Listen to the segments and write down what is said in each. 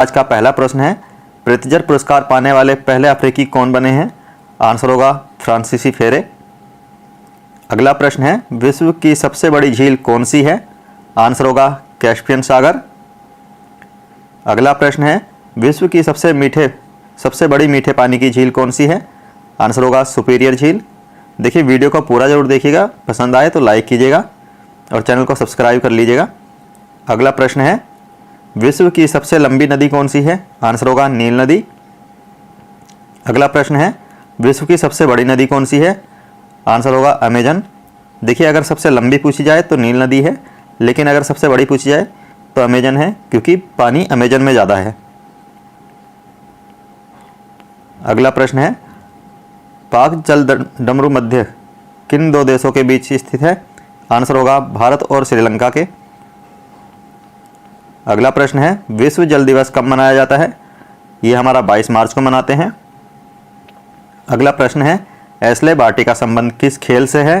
आज का पहला प्रश्न है, प्रित्जर पुरस्कार पाने वाले पहले अफ्रीकी कौन बने हैं? आंसर होगा फ्रांसीसी फेरे। अगला प्रश्न है, विश्व की सबसे बड़ी झील कौन सी है? आंसर होगा कैस्पियन सागर। अगला प्रश्न है, विश्व की सबसे बड़ी मीठे पानी की झील कौन सी है? आंसर होगा सुपीरियर झील। देखिए वीडियो को पूरा जरूर देखिएगा, पसंद आए तो लाइक कीजिएगा और चैनल को सब्सक्राइब कर लीजिएगा। अगला प्रश्न है, विश्व की सबसे लंबी नदी कौन सी है? आंसर होगा नील नदी। अगला प्रश्न है, विश्व की सबसे बड़ी नदी कौन सी है? आंसर होगा अमेजन। देखिए अगर सबसे लंबी पूछी जाए तो नील नदी है, लेकिन अगर सबसे बड़ी पूछी जाए तो अमेजन है, क्योंकि पानी अमेजन में ज़्यादा है। अगला प्रश्न है, पाक जल डमरू मध्य किन दो देशों के बीच स्थित है? आंसर होगा भारत और श्रीलंका के। अगला प्रश्न है, विश्व जल दिवस कब मनाया जाता है? ये हमारा 22 मार्च को मनाते हैं। अगला प्रश्न है, एशले बार्टी का संबंध किस खेल से है?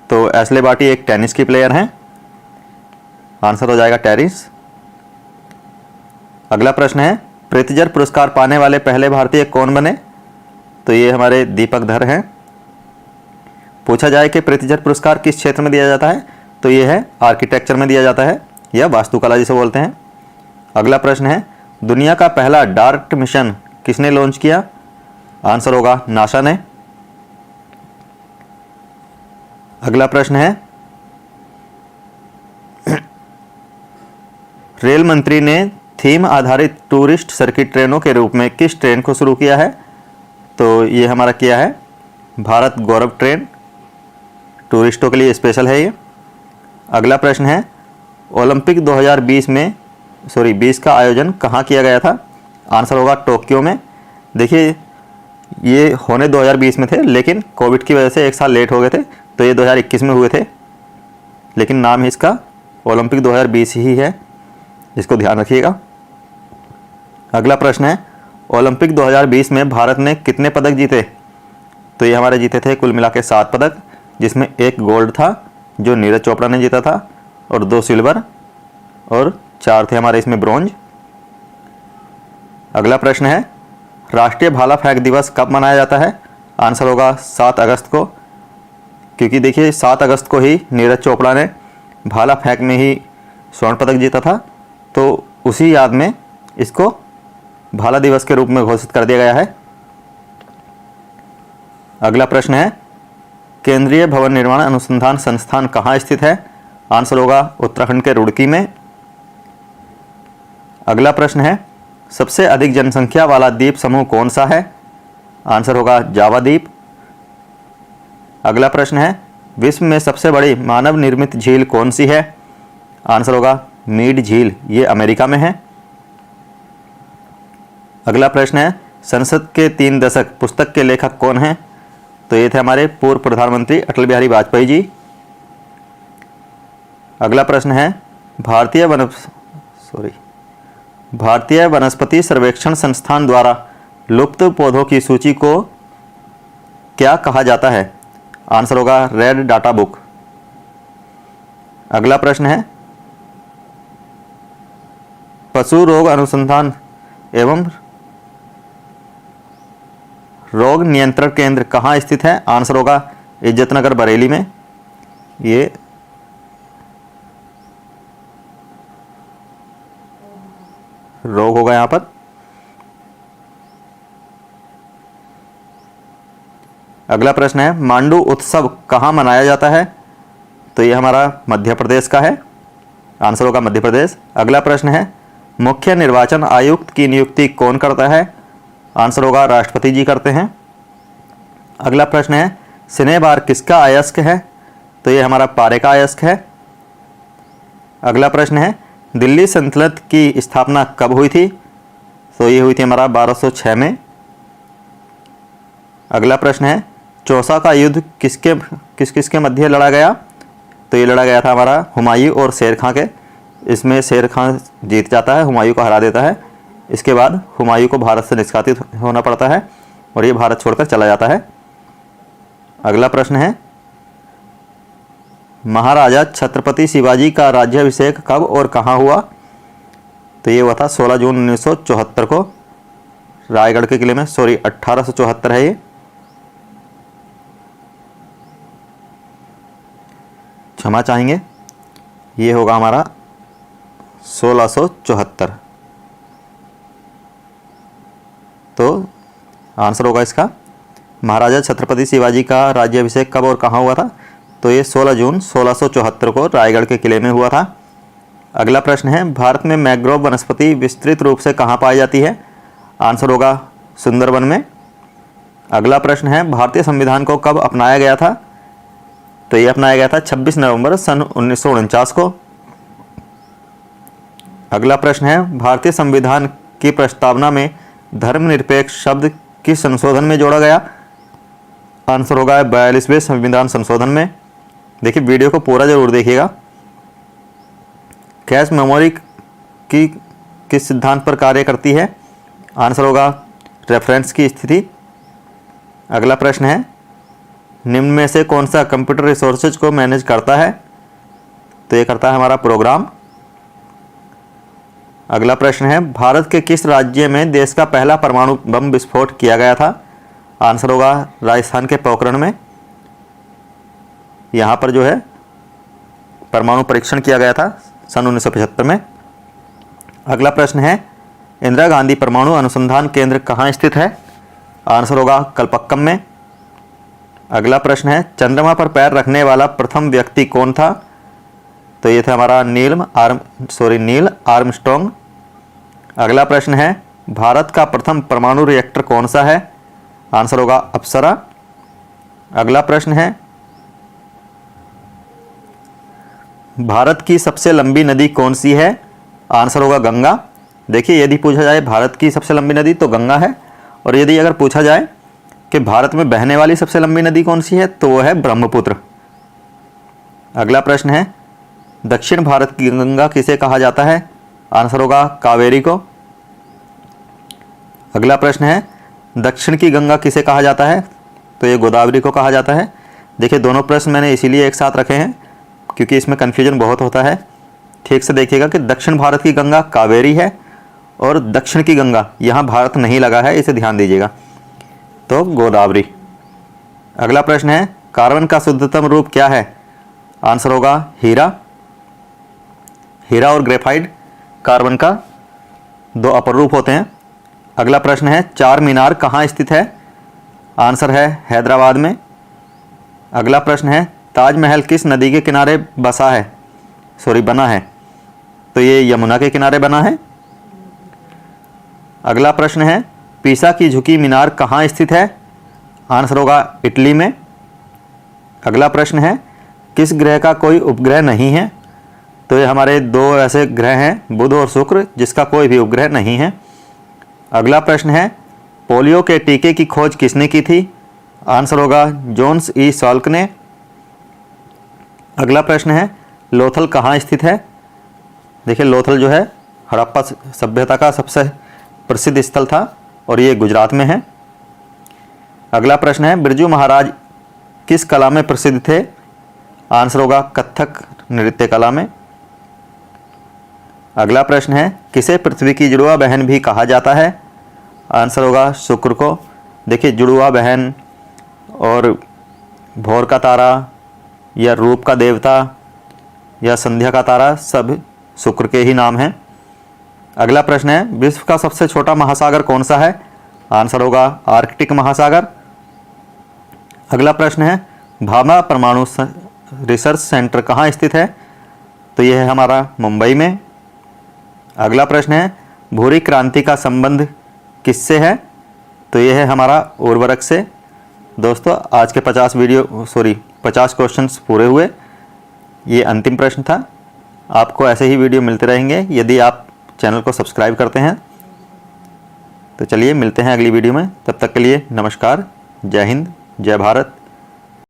तो एशले बार्टी एक टेनिस की प्लेयर हैं। आंसर हो जाएगा टेनिस। अगला प्रश्न है, प्रित्जर पुरस्कार पाने वाले पहले भारतीय कौन बने? तो ये हमारे दीपक धर हैं। पूछा जाए कि प्रित्जर पुरस्कार किस क्षेत्र में दिया जाता है, तो ये है आर्किटेक्चर में दिया जाता है या वास्तुकला जिसे बोलते हैं। अगला प्रश्न है, दुनिया का पहला डार्क मिशन किसने लॉन्च किया? आंसर होगा नासा ने। अगला प्रश्न है, रेल मंत्री ने थीम आधारित टूरिस्ट सर्किट ट्रेनों के रूप में किस ट्रेन को शुरू किया है? तो ये हमारा किया है भारत गौरव ट्रेन, टूरिस्टों के लिए स्पेशल है ये। अगला प्रश्न है, ओलंपिक 2020 का आयोजन कहाँ किया गया था? आंसर होगा टोक्यो में। देखिए ये होने 2020 में थे, लेकिन कोविड की वजह से एक साल लेट हो गए थे, तो ये 2021 में हुए थे, लेकिन नाम ही इसका ओलंपिक 2020 ही है, इसको ध्यान रखिएगा। अगला प्रश्न है, ओलंपिक 2020 में भारत ने कितने पदक जीते? तो ये हमारे जीते थे कुल मिला के 7 पदक, जिसमें 1 गोल्ड था जो नीरज चोपड़ा ने जीता था, और 2 सिल्वर और 4 थे हमारे इसमें ब्रॉन्ज। अगला प्रश्न है, राष्ट्रीय भाला फेंक दिवस कब मनाया जाता है? आंसर होगा 7 अगस्त को, क्योंकि देखिए 7 अगस्त को ही नीरज चोपड़ा ने भाला फेंक में ही स्वर्ण पदक जीता था, तो उसी याद में इसको भाला दिवस के रूप में घोषित कर दिया गया है। अगला प्रश्न है, केंद्रीय भवन निर्माण अनुसंधान संस्थान कहाँ स्थित है? आंसर होगा उत्तराखंड के रुड़की में। अगला प्रश्न है, सबसे अधिक जनसंख्या वाला द्वीप समूह कौन सा है? आंसर होगा जावा द्वीप। अगला प्रश्न है, विश्व में सबसे बड़ी मानव निर्मित झील कौन सी है? आंसर होगा मीड झील, ये अमेरिका में है। अगला प्रश्न है, संसद के 3 दशक पुस्तक के लेखक कौन हैं? तो ये थे हमारे पूर्व प्रधानमंत्री अटल बिहारी वाजपेयी जी। अगला प्रश्न है, भारतीय वनस्पति सर्वेक्षण संस्थान द्वारा लुप्त पौधों की सूची को क्या कहा जाता है? आंसर होगा रेड डाटा बुक। अगला प्रश्न है, पशु रोग अनुसंधान एवं रोग नियंत्रण केंद्र कहाँ स्थित है? आंसर होगा इज्जतनगर बरेली में। ये रोग होगा यहाँ पर। अगला प्रश्न है, मांडू उत्सव कहाँ मनाया जाता है? तो ये हमारा मध्य प्रदेश का है, आंसर होगा मध्य प्रदेश। अगला प्रश्न है, मुख्य निर्वाचन आयुक्त की नियुक्ति कौन करता है? आंसर होगा राष्ट्रपति जी करते हैं। अगला प्रश्न है, सिनेबार किसका अयस्क है? तो ये हमारा पारे का अयस्क है। अगला प्रश्न है, दिल्ली सल्तनत की स्थापना कब हुई थी? तो ये हुई थी हमारा 1206 में। अगला प्रश्न है, चौसा का युद्ध किसके मध्य लड़ा गया? तो ये लड़ा गया था हमारा हुमायूं और शेर खां के। इसमें शेर खां जीत जाता है, हुमायूं को हरा देता है। इसके बाद हुमायूं को भारत से निष्कासित होना पड़ता है और ये भारत छोड़कर चला जाता है। अगला प्रश्न है, महाराजा छत्रपति शिवाजी का राज्याभिषेक कब और कहाँ हुआ? तो ये हुआ था 16 जून 1974 को रायगढ़ के किले में, सॉरी 1874 है ये। क्षमा चाहेंगे, ये होगा हमारा 1674। तो आंसर होगा इसका। महाराजा छत्रपति शिवाजी का राज्याभिषेक कब और कहाँ हुआ था? तो ये 16 जून 1674 को रायगढ़ के किले में हुआ था। अगला प्रश्न है, भारत में मैंग्रोव वनस्पति विस्तृत रूप से कहाँ पाई जाती है? आंसर होगा सुंदरवन में। अगला प्रश्न है, भारतीय संविधान को कब अपनाया गया था? तो ये अपनाया गया था 26 नवंबर सन 1949 को। अगला प्रश्न है, भारतीय संविधान की प्रस्तावना में धर्मनिरपेक्ष शब्द किस संशोधन में जोड़ा गया? आंसर होगा 42वें संविधान संशोधन में। देखिए वीडियो को पूरा जरूर देखिएगा। कैश मेमोरी की किस सिद्धांत पर कार्य करती है? आंसर होगा रेफरेंस की स्थिति। अगला प्रश्न है, निम्न में से कौन सा कंप्यूटर रिसोर्सेज को मैनेज करता है? तो ये करता है हमारा प्रोग्राम। अगला प्रश्न है, भारत के किस राज्य में देश का पहला परमाणु बम विस्फोट किया गया था? आंसर होगा राजस्थान के पोखरण में। यहाँ पर जो है परमाणु परीक्षण किया गया था सन 1975 में। अगला प्रश्न है, इंदिरा गांधी परमाणु अनुसंधान केंद्र कहाँ स्थित है? आंसर होगा कलपक्कम में। अगला प्रश्न है, चंद्रमा पर पैर रखने वाला प्रथम व्यक्ति कौन था? तो ये था हमारा नील आर्मस्ट्रॉन्ग। अगला प्रश्न है, भारत का प्रथम परमाणु रिएक्टर कौन सा है? आंसर होगा अप्सरा। अगला प्रश्न है, भारत की सबसे लंबी नदी कौन सी है? आंसर होगा गंगा। देखिए यदि पूछा जाए भारत की सबसे लंबी नदी तो गंगा है, और यदि अगर पूछा जाए कि भारत में बहने वाली सबसे लंबी नदी कौन सी है तो वो है ब्रह्मपुत्र। अगला प्रश्न है, दक्षिण भारत की गंगा किसे कहा जाता है? आंसर होगा कावेरी को। अगला प्रश्न है, दक्षिण की गंगा किसे कहा जाता है? तो ये गोदावरी को कहा जाता है। देखिए दोनों प्रश्न मैंने इसीलिए एक साथ रखे हैं क्योंकि इसमें कन्फ्यूजन बहुत होता है। ठीक से देखिएगा कि दक्षिण भारत की गंगा कावेरी है और दक्षिण की गंगा यहाँ भारत नहीं लगा है, इसे ध्यान दीजिएगा, तो गोदावरी। अगला प्रश्न है, कार्बन का शुद्धतम रूप क्या है? आंसर होगा हीरा। हीरा और ग्रेफाइट कार्बन का दो अपर रूप होते हैं। अगला प्रश्न है, चार मीनार कहाँ स्थित है? आंसर है हैदराबाद में। अगला प्रश्न है, ताजमहल किस नदी के किनारे बना है? तो ये यमुना के किनारे बना है। अगला प्रश्न है, पीसा की झुकी मीनार कहाँ स्थित है? आंसर होगा इटली में। अगला प्रश्न है, किस ग्रह का कोई उपग्रह नहीं है? तो ये हमारे दो ऐसे ग्रह हैं, बुध और शुक्र, जिसका कोई भी उपग्रह नहीं है। अगला प्रश्न है, पोलियो के टीके की खोज किसने की थी? आंसर होगा जोन्स ई सॉल्क ने। अगला प्रश्न है, लोथल कहाँ स्थित है? देखिए लोथल जो है हड़प्पा सभ्यता का सबसे प्रसिद्ध स्थल था और ये गुजरात में है। अगला प्रश्न है, बिरजू महाराज किस कला में प्रसिद्ध थे? आंसर होगा कथक नृत्य कला में। अगला प्रश्न है, किसे पृथ्वी की जुड़वा बहन भी कहा जाता है? आंसर होगा शुक्र को। देखिए जुड़वा बहन और भोर का तारा या रूप का देवता या संध्या का तारा सब शुक्र के ही नाम हैं। अगला प्रश्न है, विश्व का सबसे छोटा महासागर कौन सा है? आंसर होगा आर्कटिक महासागर। अगला प्रश्न है, भाभा परमाणु रिसर्च सेंटर कहाँ स्थित है? तो यह है हमारा मुंबई में। अगला प्रश्न है, भूरी क्रांति का संबंध किससे है? तो यह है हमारा उर्वरक से। दोस्तों आज के 50 क्वेश्चंस पूरे हुए। ये अंतिम प्रश्न था। आपको ऐसे ही वीडियो मिलते रहेंगे यदि आप चैनल को सब्सक्राइब करते हैं। तो चलिए मिलते हैं अगली वीडियो में, तब तक के लिए नमस्कार, जय हिंद, जय भारत।